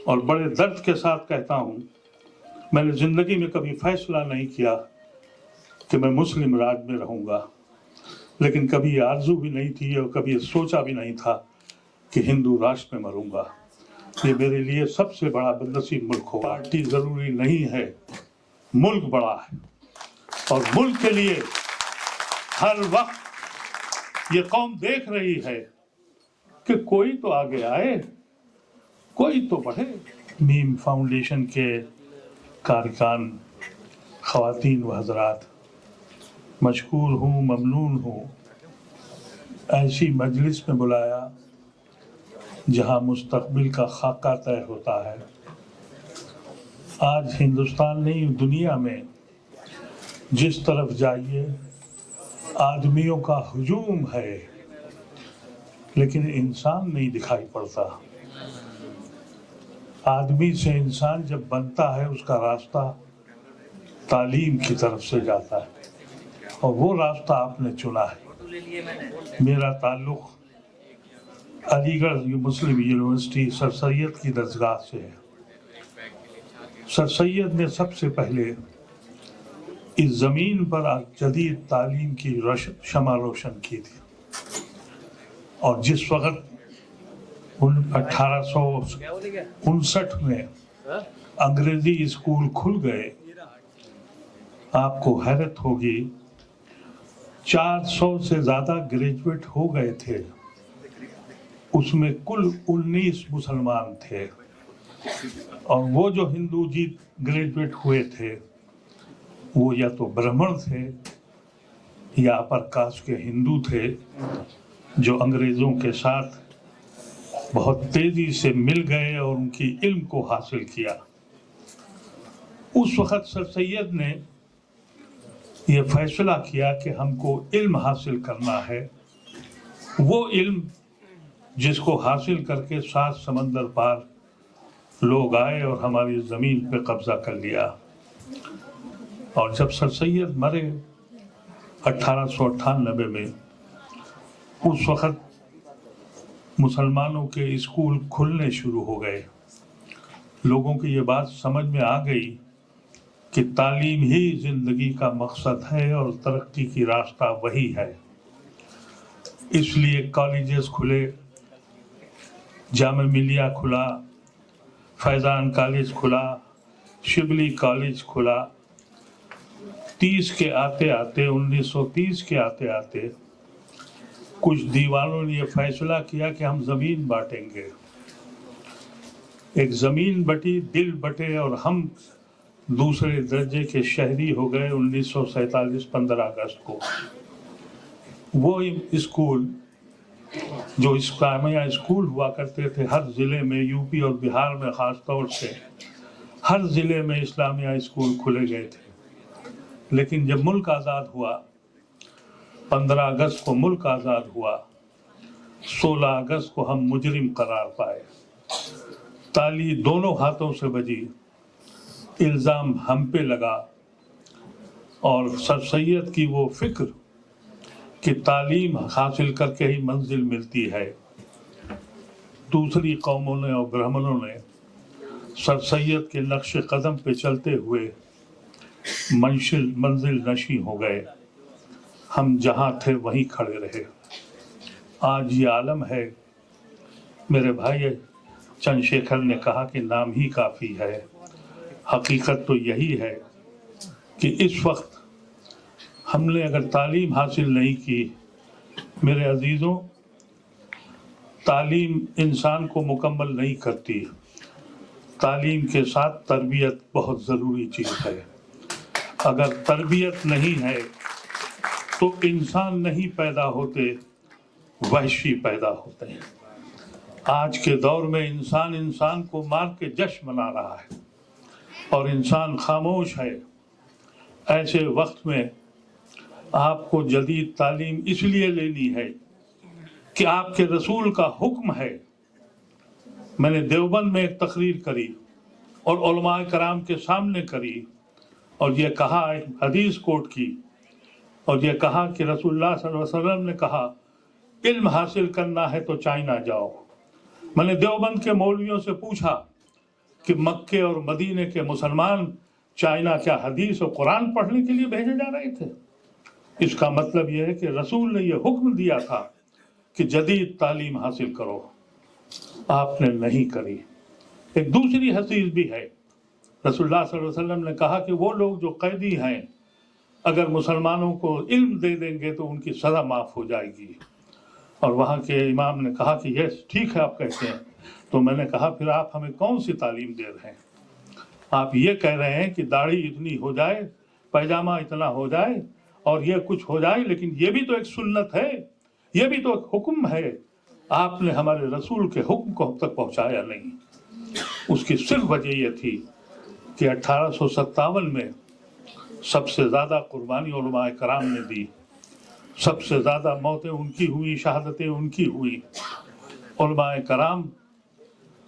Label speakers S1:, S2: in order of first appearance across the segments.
S1: اور بڑے درد کے ساتھ کہتا ہوں، میں نے زندگی میں کبھی فیصلہ نہیں کیا کہ میں مسلم راج میں رہوں گا، لیکن کبھی آرزو بھی نہیں تھی اور کبھی سوچا بھی نہیں تھا کہ ہندو راشٹر میں مروں گا۔ یہ میرے لیے سب سے بڑا بدنصیب ملک ہوگا۔ پارٹی ضروری نہیں ہے، ملک بڑا ہے، اور ملک کے لیے ہر وقت یہ قوم دیکھ رہی ہے کہ کوئی تو آگے آئے، کوئی تو بڑھے۔ میم فاؤنڈیشن کے کارکن، خواتین و حضرات، مشکور ہوں، ممنون ہوں ایسی مجلس میں بلایا جہاں مستقبل کا خاکہ طے ہوتا ہے۔ آج ہندوستان نہیں، دنیا میں جس طرف جائیے آدمیوں کا ہجوم ہے، لیکن انسان نہیں دکھائی پڑتا۔ آدمی سے انسان جب بنتا ہے، اس کا راستہ تعلیم کی طرف سے جاتا ہے، اور وہ راستہ آپ نے چنا ہے۔ میرا تعلق علی گڑھ مسلم یونیورسٹی سر سید کی درسگاہ سے ہے۔ سر سید نے سب سے پہلے اس زمین پر جدید تعلیم کی شمع روشن کی تھی، اور جس وقت 1859 میں انگریزی اسکول کھل گئے، آپ کو حیرت ہوگی 400 سے زیادہ گریجویٹ ہو گئے تھے، اس میں کل 19 مسلمان تھے، اور وہ جو ہندو جی گریجویٹ ہوئے تھے وہ یا تو برہمن تھے یا اپر کاسٹ کے ہندو تھے، جو انگریزوں کے ساتھ بہت تیزی سے مل گئے اور ان کی علم کو حاصل کیا۔ اس وقت سر سید نے یہ فیصلہ کیا کہ ہم کو علم حاصل کرنا ہے، وہ علم جس کو حاصل کر کے 7 سمندر پار لوگ آئے اور ہماری زمین پہ قبضہ کر لیا۔ اور جب سر سید مرے 1898 میں، اس وقت مسلمانوں کے اسکول کھلنے شروع ہو گئے۔ لوگوں کی یہ بات سمجھ میں آ گئی کہ تعلیم ہی زندگی کا مقصد ہے اور ترقی کی راستہ وہی ہے۔ اس لیے کالجز کھلے، جامعہ ملیہ کھلا، فیضان کالج کھلا، شبلی کالج کھلا۔ 1930 کے آتے آتے کچھ دیوانوں نے یہ فیصلہ کیا کہ ہم زمین بانٹیں گے۔ ایک زمین بٹی، دل بٹے، اور ہم دوسرے درجے کے شہری ہو گئے 1947 15 اگست کو۔ وہ اسکول جو اسلامیہ اسکول ہوا کرتے تھے ہر ضلع میں، یو پی اور بہار میں خاص طور سے ہر ضلع میں اسلامیہ اسکول کھلے گئے تھے، لیکن جب ملک آزاد ہوا، 15 اگست کو ملک آزاد ہوا، 16 اگست کو ہم مجرم قرار پائے۔ تالی دونوں ہاتھوں سے بجی، الزام ہم پہ لگا، اور سر سید کی وہ فکر کہ تعلیم حاصل کر کے ہی منزل ملتی ہے، دوسری قوموں نے اور برہمنوں نے سر سید کے نقش قدم پہ چلتے ہوئے منزل نشیں ہو گئے۔ ہم جہاں تھے وہیں کھڑے رہے۔ آج یہ عالم ہے۔ میرے بھائی چندر شیکھر نے کہا کہ نام ہی کافی ہے۔ حقیقت تو یہی ہے کہ اس وقت ہم نے اگر تعلیم حاصل نہیں کی، میرے عزیزوں، تعلیم انسان کو مکمل نہیں کرتی۔ تعلیم کے ساتھ تربیت بہت ضروری چیز ہے۔ اگر تربیت نہیں ہے تو انسان نہیں پیدا ہوتے، وحشی پیدا ہوتے ہیں۔ آج کے دور میں انسان کو مار کے جشن منا رہا ہے، اور انسان خاموش ہے۔ ایسے وقت میں آپ کو جدید تعلیم اس لیے لینی ہے کہ آپ کے رسول کا حکم ہے۔ میں نے دیوبند میں ایک تقریر کری اور علماء کرام کے سامنے کری، اور یہ کہا، ایک حدیث کوٹ کی، اور یہ کہا کہ رسول اللہ صلی اللہ علیہ وسلم نے کہا علم حاصل کرنا ہے تو چائنا جاؤ۔ میں نے دیوبند کے مولویوں سے پوچھا کہ مکے اور مدینے کے مسلمان چائنا کیا حدیث اور قرآن پڑھنے کے لیے بھیجے جا رہے تھے؟ اس کا مطلب یہ ہے کہ رسول نے یہ حکم دیا تھا کہ جدید تعلیم حاصل کرو، آپ نے نہیں کری۔ ایک دوسری حدیث بھی ہے، رسول اللہ صلی اللہ علیہ وسلم نے کہا کہ وہ لوگ جو قیدی ہیں اگر مسلمانوں کو علم دے دیں گے تو ان کی سزا معاف ہو جائے گی۔ اور وہاں کے امام نے کہا کہ یس ٹھیک ہے آپ کہتے ہیں، تو میں نے کہا پھر آپ ہمیں کون سی تعلیم دے رہے ہیں؟ آپ یہ کہہ رہے ہیں کہ داڑھی اتنی ہو جائے، پیجامہ اتنا ہو جائے اور یہ کچھ ہو جائے، لیکن یہ بھی تو ایک سنت ہے، یہ بھی تو ایک حکم ہے۔ آپ نے ہمارے رسول کے حکم کو ہم تک پہنچایا نہیں۔ اس کی صرف وجہ یہ تھی کہ 1857 میں سب سے زیادہ قربانی علماء کرام نے دی، سب سے زیادہ موتیں ان کی ہوئی، شہادتیں ان کی ہوئی۔ علماء کرام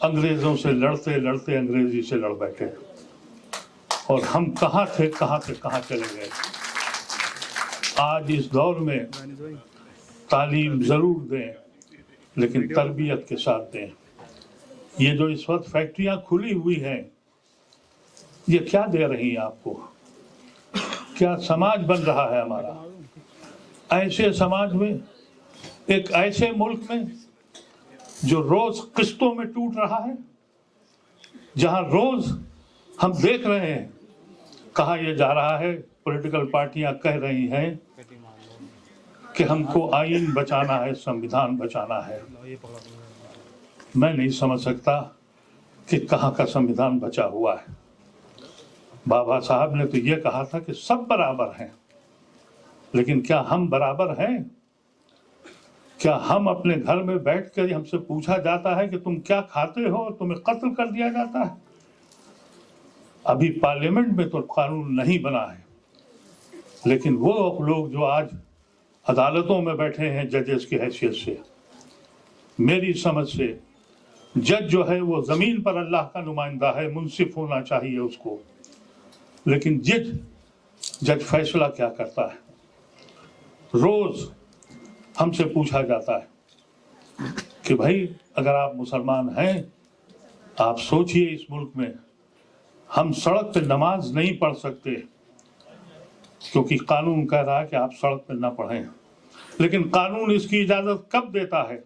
S1: انگریزوں سے لڑتے لڑتے انگریزی سے لڑ بیٹھے، اور ہم کہاں تھے کہاں چلے گئے۔ آج اس دور میں تعلیم ضرور دیں لیکن تربیت کے ساتھ دیں۔ یہ جو اس وقت فیکٹریاں کھلی ہوئی ہیں، یہ کیا دے رہی ہیں آپ کو؟ کیا سماج بن رہا ہے ہمارا؟ ایسے سماج میں، ایک ایسے ملک میں جو روز قسطوں میں ٹوٹ رہا ہے، جہاں روز ہم دیکھ رہے ہیں کہا یہ جا رہا ہے، پولیٹیکل پارٹیاں کہہ رہی ہیں کہ ہم کو آئین بچانا ہے، سنویدھان بچانا ہے۔ میں نہیں سمجھ سکتا کہ کہاں کا سنویدھان بچا ہوا ہے۔ بابا صاحب نے تو یہ کہا تھا کہ سب برابر ہیں، لیکن کیا ہم برابر ہیں؟ کیا ہم اپنے گھر میں بیٹھ کر ہم سے پوچھا جاتا ہے کہ تم کیا کھاتے ہو اور تمہیں قتل کر دیا جاتا ہے؟ ابھی پارلیمنٹ میں تو قانون نہیں بنا ہے، لیکن وہ لوگ جو آج عدالتوں میں بیٹھے ہیں ججز کی حیثیت سے، میری سمجھ سے جج جو ہے وہ زمین پر اللہ کا نمائندہ ہے، منصف ہونا چاہیے اس کو، لیکن جج فیصلہ کیا کرتا ہے؟ روز ہم سے پوچھا جاتا ہے کہ بھائی اگر آپ مسلمان ہیں، آپ سوچئے اس ملک میں ہم سڑک پہ نماز نہیں پڑھ سکتے کیونکہ قانون کہہ رہا ہے کہ آپ سڑک پہ نہ پڑھیں، لیکن قانون اس کی اجازت کب دیتا ہے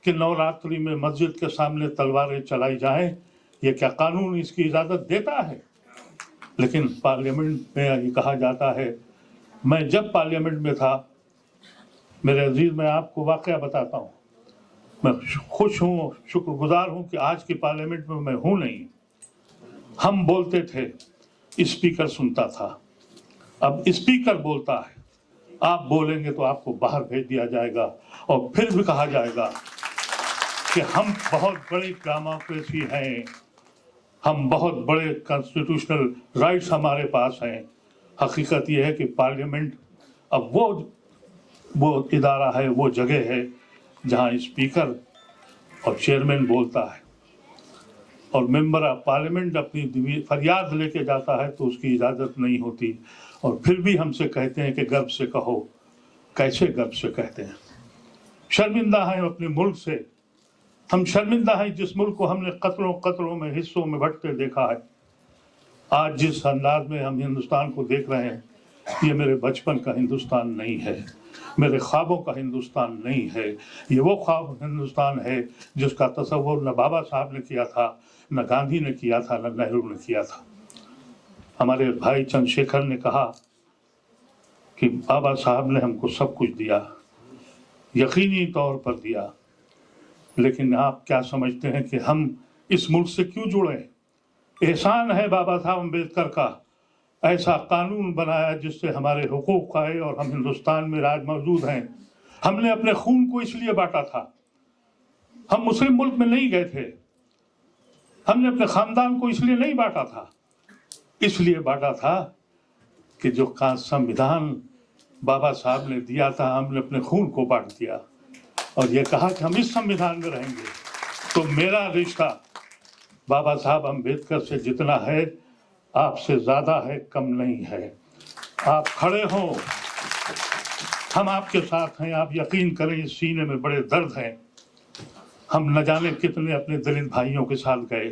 S1: کہ نوراتری میں مسجد کے سامنے تلواریں چلائی جائیں؟ یہ کیا قانون اس کی اجازت دیتا ہے؟ لیکن پارلیمنٹ میں یہ کہا جاتا ہے۔ میں جب پارلیمنٹ میں تھا، میرے عزیز، میں آپ کو واقعہ بتاتا ہوں، میں خوش ہوں، شکر گزار ہوں کہ آج کی پارلیمنٹ میں میں ہوں نہیں۔ ہم بولتے تھے، اسپیکر سنتا تھا، اب اسپیکر بولتا ہے، آپ بولیں گے تو آپ کو باہر بھیج دیا جائے گا، اور پھر بھی کہا جائے گا کہ ہم بہت بڑی ڈیموکریسی ہیں، ہم بہت بڑے کانسٹیٹیوشنل رائٹس ہمارے پاس ہیں۔ حقیقت یہ ہے کہ پارلیمنٹ اب وہ ادارہ ہے، وہ جگہ ہے جہاں اسپیکر اور چیئرمین بولتا ہے، اور ممبر آف پارلیمنٹ اپنی فریاد لے کے جاتا ہے تو اس کی اجازت نہیں ہوتی، اور پھر بھی ہم سے کہتے ہیں کہ گرو سے کہو۔ کیسے گرو سے کہتے ہیں؟ شرمندہ ہیں اپنے ملک سے۔ ہم شرمندہ ہیں جس ملک کو ہم نے قطروں میں حصوں میں بٹتے دیکھا ہے۔ آج جس انداز میں ہم ہندوستان کو دیکھ رہے ہیں، یہ میرے بچپن کا ہندوستان نہیں ہے، میرے خوابوں کا ہندوستان نہیں ہے۔ یہ وہ خواب ہندوستان ہے جس کا تصور نہ بابا صاحب نے کیا تھا، نہ گاندھی نے کیا تھا، نہ نہرو نے کیا تھا۔ ہمارے بھائی چندر شیکھر نے کہا کہ بابا صاحب نے ہم کو سب کچھ دیا، یقینی طور پر دیا، لیکن آپ کیا سمجھتے ہیں کہ ہم اس ملک سے کیوں جڑے؟ احسان ہے بابا صاحب امبیڈکر کا، ایسا قانون بنایا جس سے ہمارے حقوق آئے اور ہم ہندوستان میں آج موجود ہیں۔ ہم نے اپنے خون کو اس لیے بانٹا تھا، ہم مسلم ملک میں نہیں گئے تھے، ہم نے اپنے خاندان کو اس لیے نہیں بانٹا تھا، اس لیے بانٹا تھا کہ جو سنویدھان بابا صاحب نے دیا تھا، ہم نے اپنے خون کو بانٹ دیا اور یہ کہا کہ ہم اس سنویدھان میں رہیں گے۔ تو میرا رشتہ بابا صاحب امبیڈکر سے جتنا ہے، آپ سے زیادہ ہے، کم نہیں ہے۔ آپ کھڑے ہوں، ہم آپ کے ساتھ ہیں۔ آپ یقین کریں اس سینے میں بڑے درد ہیں۔ ہم نہ جانے کتنے اپنے دلت بھائیوں کے ساتھ گئے،